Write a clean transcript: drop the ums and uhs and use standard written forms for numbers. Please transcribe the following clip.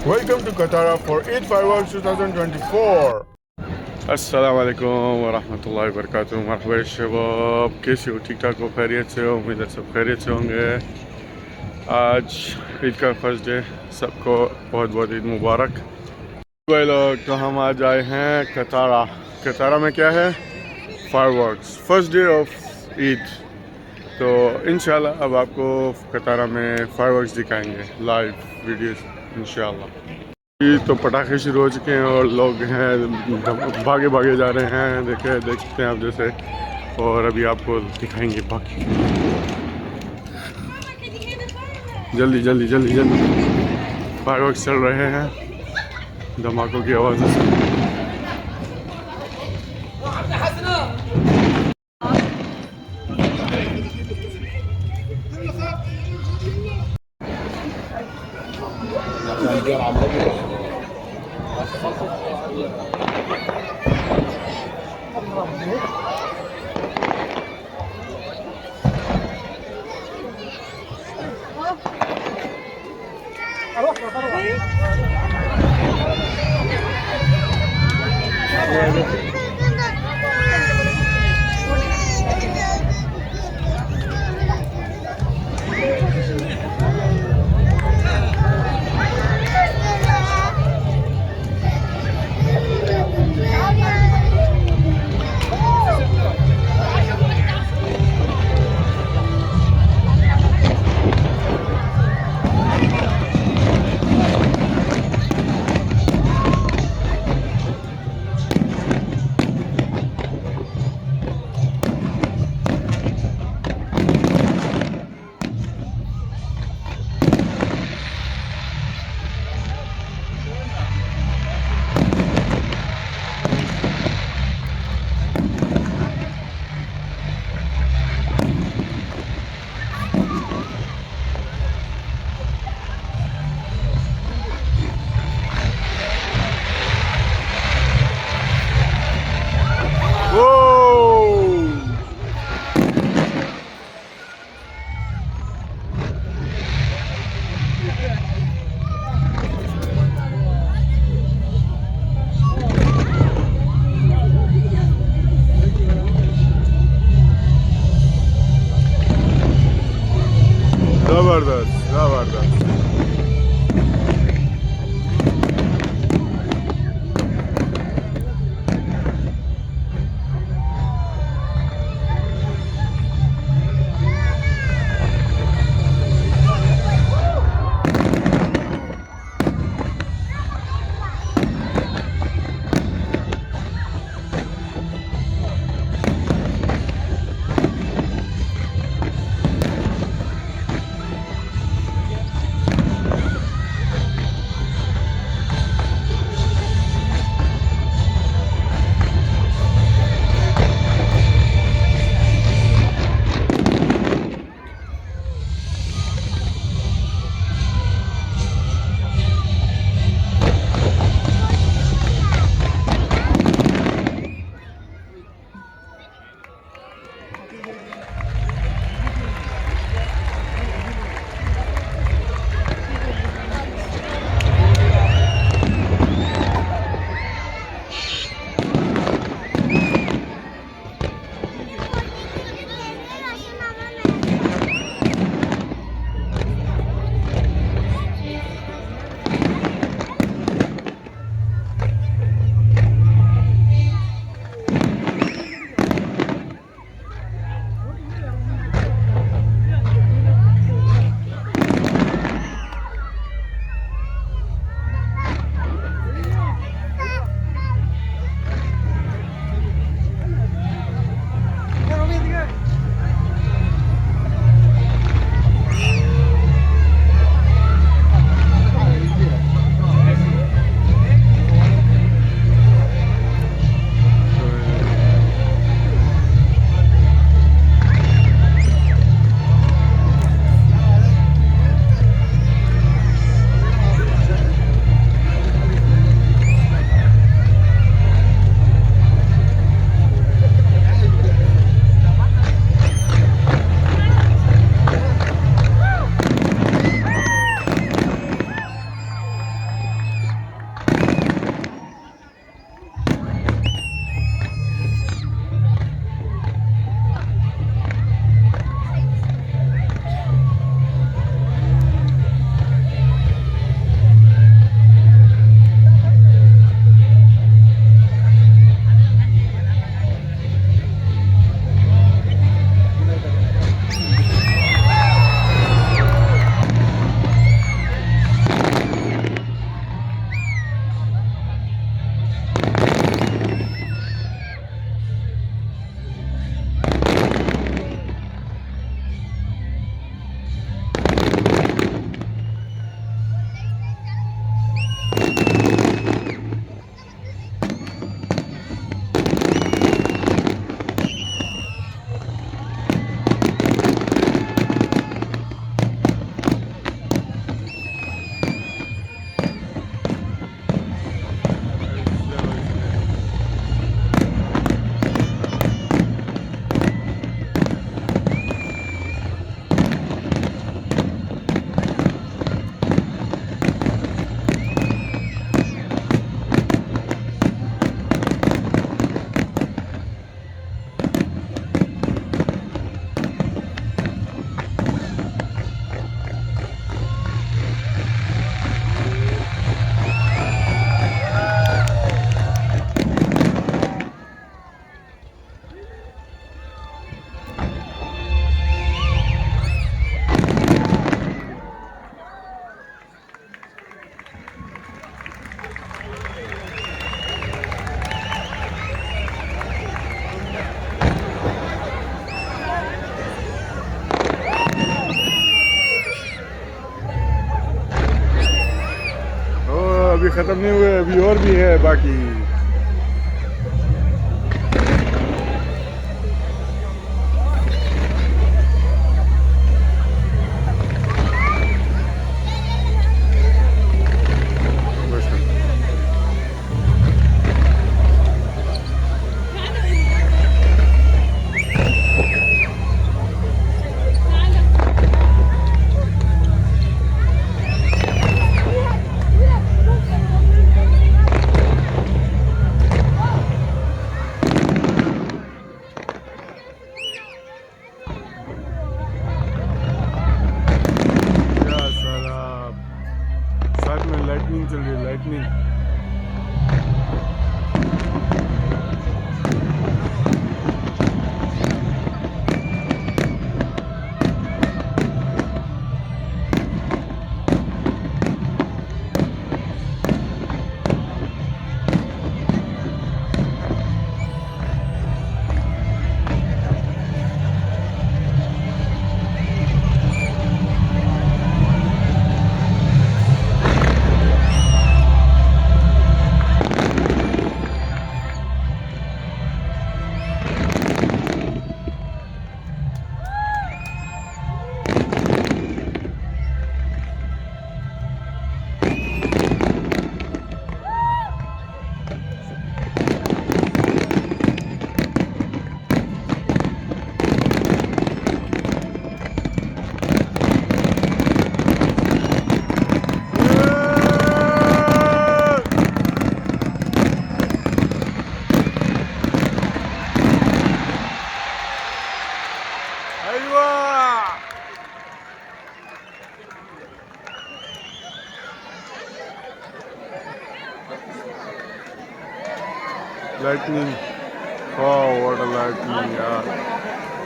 Welcome to Qatar for Eid Fireworks 2024. अस्सलाम वालेकुम वरहमतुल्लाहि वबरकातुहू। मरहबा शबाब, कैसे हो? ठीक ठाक हो? खैरियत से हो? उम्मीद है सब खैरियत से होंगे। आज ईद का फर्स्ट डे, सबको बहुत बहुत ईद मुबारक भाई लोग। तो हम आज आए हैं कतारा। कतारा में क्या है? Fireworks, first day of Eid. तो इंशाल्लाह अब आपको कतारा में फायरवर्क्स दिखाएंगे, लाइव वीडियोस इंशाल्लाह। तो पटाखे शुरू हो चुके हैं और लोग हैं भागे भागे जा रहे हैं, देखते हैं आप जैसे। और अभी आपको दिखाएंगे बाकी। जल्दी जल्दी जल्दी जल्दी फायरवर्क्स चल रहे हैं धमाकों की आवाज़ से। अभी ख़त्म नहीं हुए, अभी और भी है बाकी। साथ में लाइटनिंग चल रही है, lightning. Lightning. Oh, what a lightning, yeah.